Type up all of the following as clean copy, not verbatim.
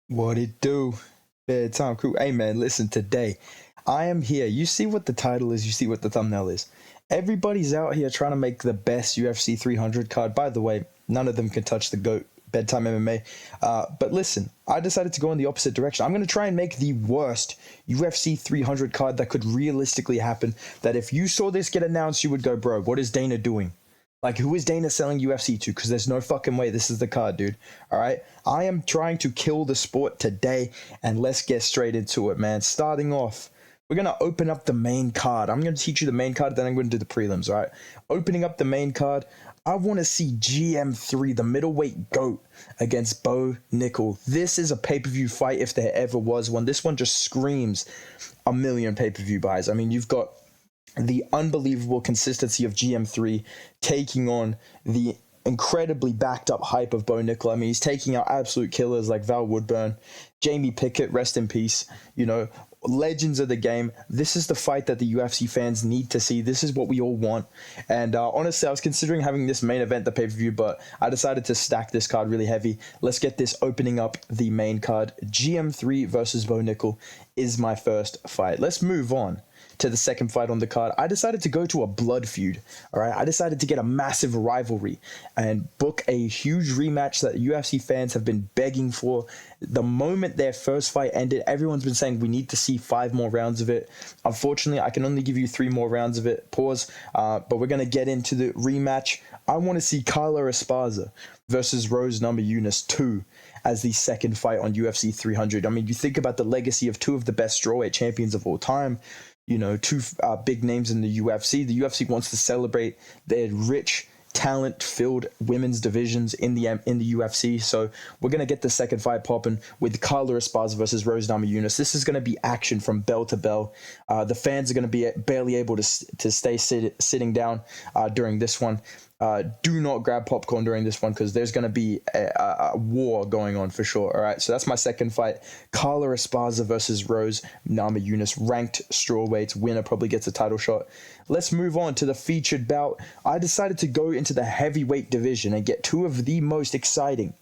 What it do? Bedtime crew. Hey man, listen, today I am here. You see what the title is, you see what the thumbnail is. Everybody's out here trying to make the best UFC 300 card. By the way, none of them can touch the GOAT Bedtime MMA. But listen, I decided to go in the opposite direction. I'm going to try and make the worst UFC 300 card that could realistically happen. That if you saw this get announced, you would go, bro, what is Dana doing? Like, who is Dana selling UFC to? Because there's no fucking way this is the card, dude. All right? I am trying to kill the sport today, and let's get straight into it, man. Starting off, we're going to open up the main card. I'm going to teach you the main card, then I'm going to do the prelims, all right? Opening up the main card, I want to see GM3, the middleweight GOAT, against Bo Nickel. This is a pay-per-view fight if there ever was one. This one just screams a million pay-per-view buys. I mean, you've got the unbelievable consistency of GM3 taking on the incredibly backed up hype of Bo Nickel. I mean, he's taking out absolute killers like Val Woodburn, Jamie Pickett, rest in peace, legends of the game. This is the fight that the UFC fans need to see. This is what we all want. And honestly, I was considering having this main event, the pay-per-view, but I decided to stack this card really heavy. Let's get this opening up the main card. GM3 versus Bo Nickel is my first fight. Let's move on to the second fight on the card. I decided to go to a blood feud. All right, I decided to get a massive rivalry and book a huge rematch that UFC fans have been begging for. The moment their first fight ended, everyone's been saying we need to see 5 more rounds of it. Unfortunately, I can only give you 3 more rounds of it. Pause. But we're gonna get into the rematch. I want to see Carla Esparza versus Rose Namajunas 2 as the second fight on UFC 300. I mean, you think about the legacy of 2 of the best strawweight champions of all time. 2 big names in the UFC. The UFC wants to celebrate their rich, talent-filled women's divisions in the UFC. So we're gonna get the second fight popping with Carla Esparza versus Rose Namajunas. This is gonna be action from bell to bell. The fans are gonna be barely able to stay sitting down during this one. Do not grab popcorn during this one because there's going to be a war going on for sure. All right, so that's my second fight. Carla Esparza versus Rose Namajunas, ranked strawweights. Winner probably gets a title shot. Let's move on to the featured bout. I decided to go into the heavyweight division and get 2 of the most exciting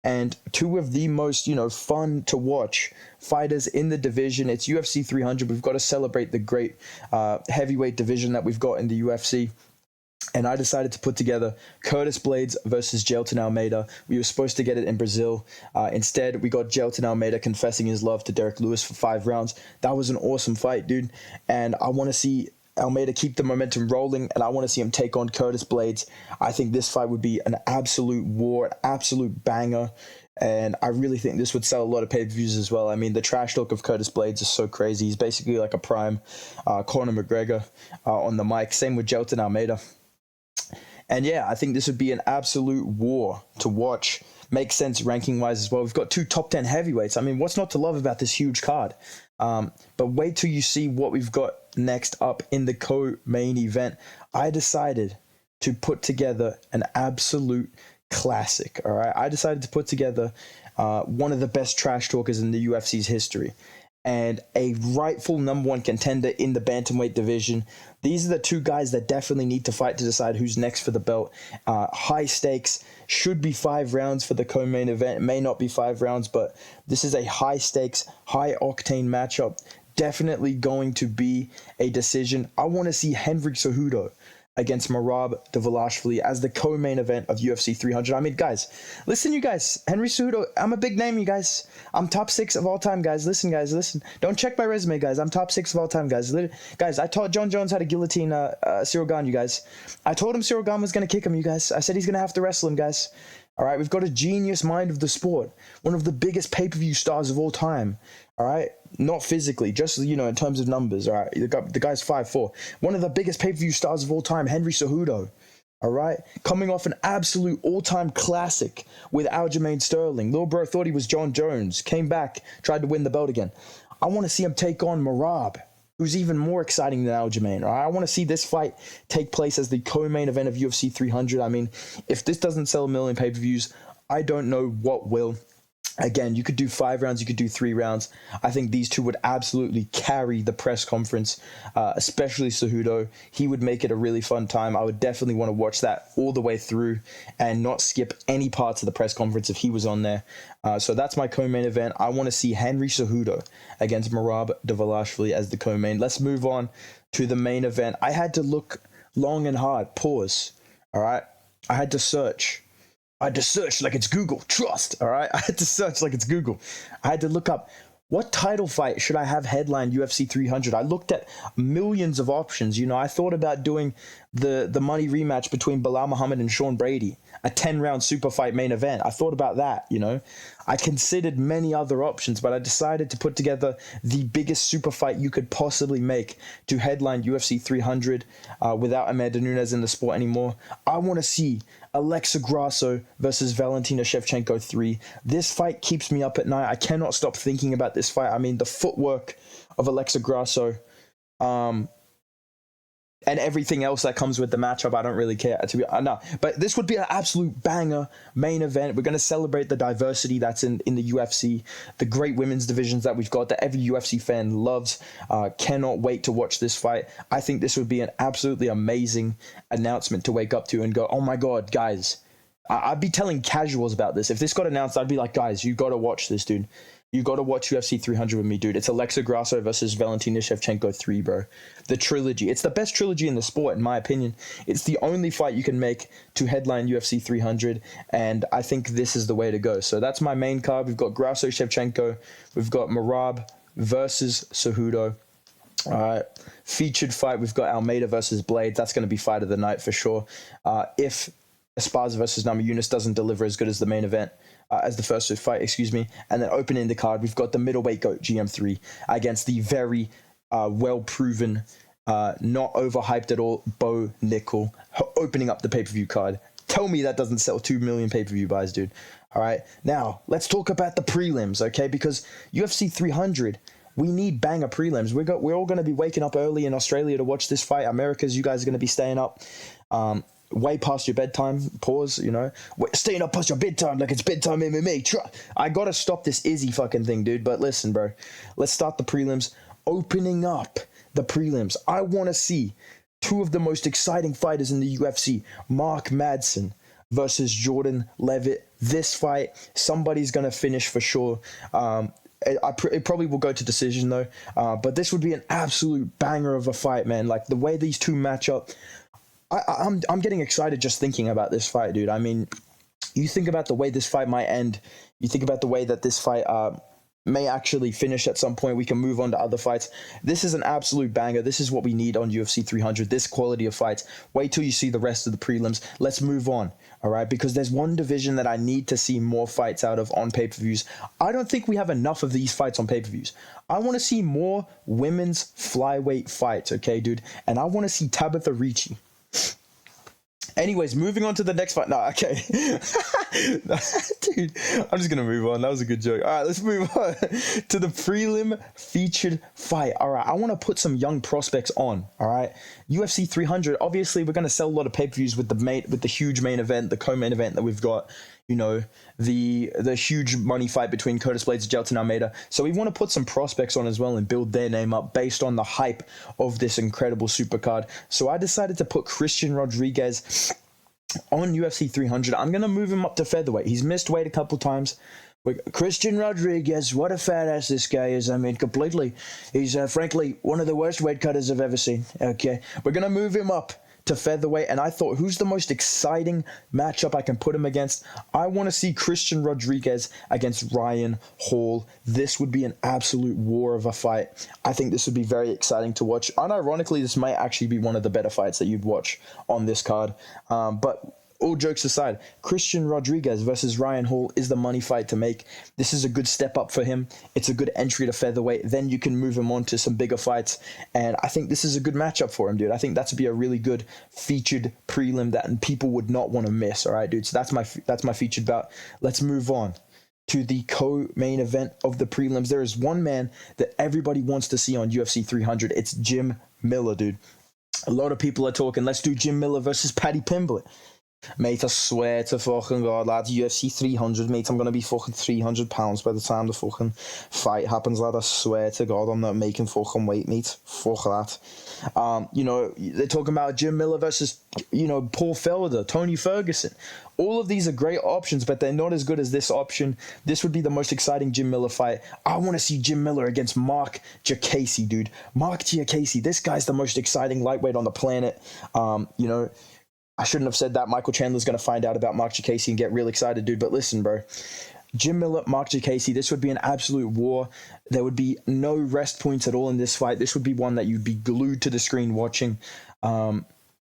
and 2 of the most, fun to watch fighters in the division. It's UFC 300. We've got to celebrate the great heavyweight division that we've got in the UFC. And I decided to put together Curtis Blades versus Jailton Almeida. We were supposed to get it in Brazil. Instead, we got Jailton Almeida confessing his love to Derek Lewis for 5 rounds. That was an awesome fight, dude. And I want to see Almeida keep the momentum rolling, and I want to see him take on Curtis Blades. I think this fight would be an absolute war, an absolute banger. And I really think this would sell a lot of pay-per-views as well. I mean, the trash talk of Curtis Blades is so crazy. He's basically like a prime Conor McGregor on the mic. Same with Jailton Almeida. And yeah, I think this would be an absolute war to watch. Makes sense ranking-wise as well. We've got 2 top 10 heavyweights. I mean, what's not to love about this huge card? But wait till you see what we've got next up in the co-main event. I decided to put together an absolute classic, all right? I decided to put together one of the best trash talkers in the UFC's history and a rightful number 1 contender in the bantamweight division. These are the 2 guys that definitely need to fight to decide who's next for the belt. High stakes, should be 5 rounds for the co-main event. It may not be 5 rounds, but this is a high stakes, high octane matchup. Definitely going to be a decision. I want to see Henry Cejudo against Merab Dvalishvili as the co-main event of UFC 300. I mean, guys, listen, you guys. Henry Cejudo, I'm a big name, you guys. I'm top 6 of all time, guys. Listen, guys, listen. Don't check my resume, guys. I'm top 6 of all time, guys. Guys, I taught John Jones how to guillotine Cyril Gane, you guys. I told him Cyril Gane was going to kick him, you guys. I said he's going to have to wrestle him, guys. All right, we've got a genius mind of the sport. One of the biggest pay-per-view stars of all time. All right, not physically, just, in terms of numbers. All right, the guy's 5'4". One of the biggest pay-per-view stars of all time, Henry Cejudo. All right, coming off an absolute all-time classic with Aljamain Sterling. Lil bro thought he was John Jones, came back, tried to win the belt again. I want to see him take on Merab, who's even more exciting than Aljamain. All right? I want to see this fight take place as the co-main event of UFC 300. I mean, if this doesn't sell a million pay-per-views, I don't know what will. Again, you could do 5 rounds, you could do 3 rounds. I think these two would absolutely carry the press conference, especially Cejudo. He would make it a really fun time. I would definitely want to watch that all the way through and not skip any parts of the press conference if he was on there. So that's my co-main event. I want to see Henry Cejudo against Merab Dvalishvili as the co-main. Let's move on to the main event. I had to look long and hard. Pause. All right. I had to search like it's Google. Trust, all right? I had to search like it's Google. I had to look up what title fight should I have headline UFC 300. I looked at millions of options. You know, I thought about doing the money rematch between Bilal Muhammad and Sean Brady, a 10-round super fight main event. I thought about that, you know. I considered many other options, but I decided to put together the biggest super fight you could possibly make to headline UFC 300 without Amanda Nunes in the sport anymore. I want to see Alexa Grasso versus Valentina Shevchenko 3. This fight keeps me up at night. I cannot stop thinking about this fight. I mean, the footwork of Alexa Grasso, and everything else that comes with the matchup, I don't really care. No, but this would be an absolute banger main event. We're going to celebrate the diversity that's in the UFC, the great women's divisions that we've got that every UFC fan loves. Cannot wait to watch this fight. I think this would be an absolutely amazing announcement to wake up to and go, oh my God, guys. I'd be telling casuals about this. If this got announced, I'd be like, guys, you got to watch this, dude. You got to watch UFC 300 with me, dude. It's Alexa Grasso versus Valentina Shevchenko 3, bro. The trilogy. It's the best trilogy in the sport, in my opinion. It's the only fight you can make to headline UFC 300, and I think this is the way to go. So that's my main card. We've got Grasso Shevchenko. We've got Merab versus Cejudo. Featured fight, we've got Almeida versus Blades. That's going to be fight of the night for sure. If Esparza versus Namajunas doesn't deliver as good as the main event, as the first fight, and then opening the card, we've got the middleweight GOAT GM3 against the very well-proven, not overhyped at all, Bo Nickel, opening up the pay-per-view card. Tell me that doesn't sell 2 million pay-per-view buys, dude. All right, now let's talk about the prelims, okay? Because UFC 300, we need banger prelims. We're all going to be waking up early in Australia to watch this fight. Americas, you guys are going to be staying up. Way past your bedtime, pause, you know, staying up past your bedtime like it's bedtime MMA. I gotta stop this Izzy fucking thing, dude. But listen, bro, let's start the prelims. Opening up the prelims, I want to see two of the most exciting fighters in the UFC, Mark Madsen versus Jordan Levitt. This fight, somebody's gonna finish for sure. It probably will go to decision though, but this would be an absolute banger of a fight, man. Like the way these two match up, I'm getting excited just thinking about this fight, dude. I mean, you think about the way this fight might end. You think about the way that this fight may actually finish at some point. We can move on to other fights. This is an absolute banger. This is what we need on UFC 300, this quality of fights. Wait till you see the rest of the prelims. Let's move on, all right? Because there's one division that I need to see more fights out of on pay-per-views. I don't think we have enough of these fights on pay-per-views. I want to see more women's flyweight fights, okay, dude? And I want to see Tabitha Ricci. Anyways, moving on to the next fight. No, okay. Dude, I'm just going to move on. That was a good joke. All right, let's move on to the prelim featured fight. All right, I want to put some young prospects on, all right? UFC 300, obviously, we're going to sell a lot of pay-per-views with the huge main event, the co-main event that we've got, you know, the huge money fight between Curtis Blades and Jailton Almeida. So we want to put some prospects on as well and build their name up based on the hype of this incredible supercard. So I decided to put Christian Rodriguez on UFC 300. I'm going to move him up to featherweight. He's missed weight a couple times. Christian Rodriguez, what a fat ass this guy is. I mean, completely. He's frankly one of the worst weight cutters I've ever seen. Okay, we're going to move him up to featherweight, and I thought, who's the most exciting matchup I can put him against? I want to see Christian Rodriguez against Ryan Hall. This would be an absolute war of a fight. I think this would be very exciting to watch. Unironically, this might actually be one of the better fights that you'd watch on this card. But all jokes aside, Christian Rodriguez versus Ryan Hall is the money fight to make. This is a good step up for him. It's a good entry to featherweight. Then you can move him on to some bigger fights. And I think this is a good matchup for him, dude. I think that would be a really good featured prelim that people would not want to miss. All right, dude. So that's my featured bout. Let's move on to the co-main event of the prelims. There is one man that everybody wants to see on UFC 300. It's Jim Miller, dude. A lot of people are talking, let's do Jim Miller versus Paddy Pimblett. Mate, I swear to fucking God, lad, UFC 300, mate, I'm going to be fucking 300 pounds by the time the fucking fight happens, lad. I swear to God, I'm not making fucking weight, mate. Fuck that. You know, they're talking about Jim Miller versus, you know, Paul Felder, Tony Ferguson. All of these are great options, but they're not as good as this option. This would be the most exciting Jim Miller fight. I want to see Jim Miller against Mark Giacchese, dude. Mark Giacchese, this guy's the most exciting lightweight on the planet. You know, I shouldn't have said that. Michael Chandler's going to find out about Mark Giacchese and get real excited, dude. But listen, bro. Jim Miller, Mark Giacchese, this would be an absolute war. There would be no rest points at all in this fight. This would be one that you'd be glued to the screen watching.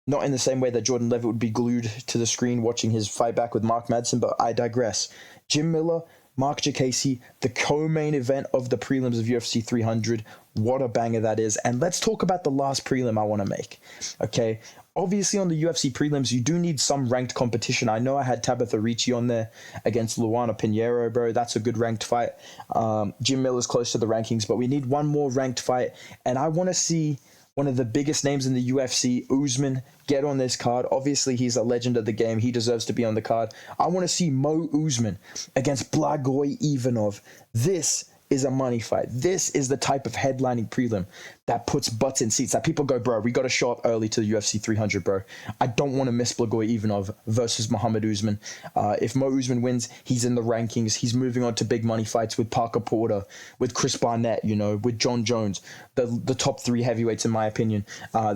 Not in the same way that Jordan Levitt would be glued to the screen watching his fight back with Mark Madsen, but I digress. Jim Miller, Mark Giacchese, the co-main event of the prelims of UFC 300. What a banger that is. And let's talk about the last prelim I want to make. Okay. Obviously, on the UFC prelims, you do need some ranked competition. I know I had Tabitha Ricci on there against Luana Pinheiro, bro. That's a good ranked fight. Jim Miller's close to the rankings, but we need one more ranked fight. And I want to see one of the biggest names in the UFC, Usman, get on this card. Obviously, he's a legend of the game. He deserves to be on the card. I want to see Mo Usman against Blagoy Ivanov. This is a money fight. This is the type of headlining prelim that puts butts in seats, that people go, bro, we got to show up early to the UFC 300, bro. I don't want to miss Blagoy Ivanov versus Muhammad Usman. If Mo Usman wins, he's in the rankings. He's moving on to big money fights with Parker Porter, with Chris Barnett, you know, with John Jones, the top three heavyweights, in my opinion.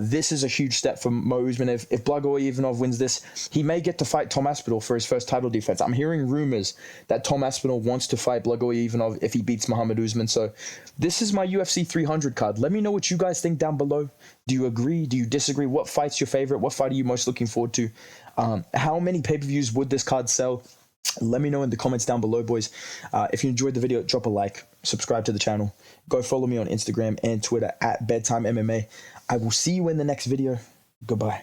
This is a huge step for Mo Usman. If Blagoy Ivanov wins this, he may get to fight Tom Aspinall for his first title defense. I'm hearing rumors that Tom Aspinall wants to fight Blagoy Ivanov if he beats Muhammad Usman. So this is my UFC 300 card. Let me know what you guys think down below. Do you agree? Do you disagree? What fight's your favorite? What fight are you most looking forward to? How many pay-per-views would this card sell? Let me know in the comments down below, boys. If you enjoyed the video, drop a like, subscribe to the channel. Go follow me on Instagram and Twitter at Bedtime MMA. I will see you in the next video. Goodbye.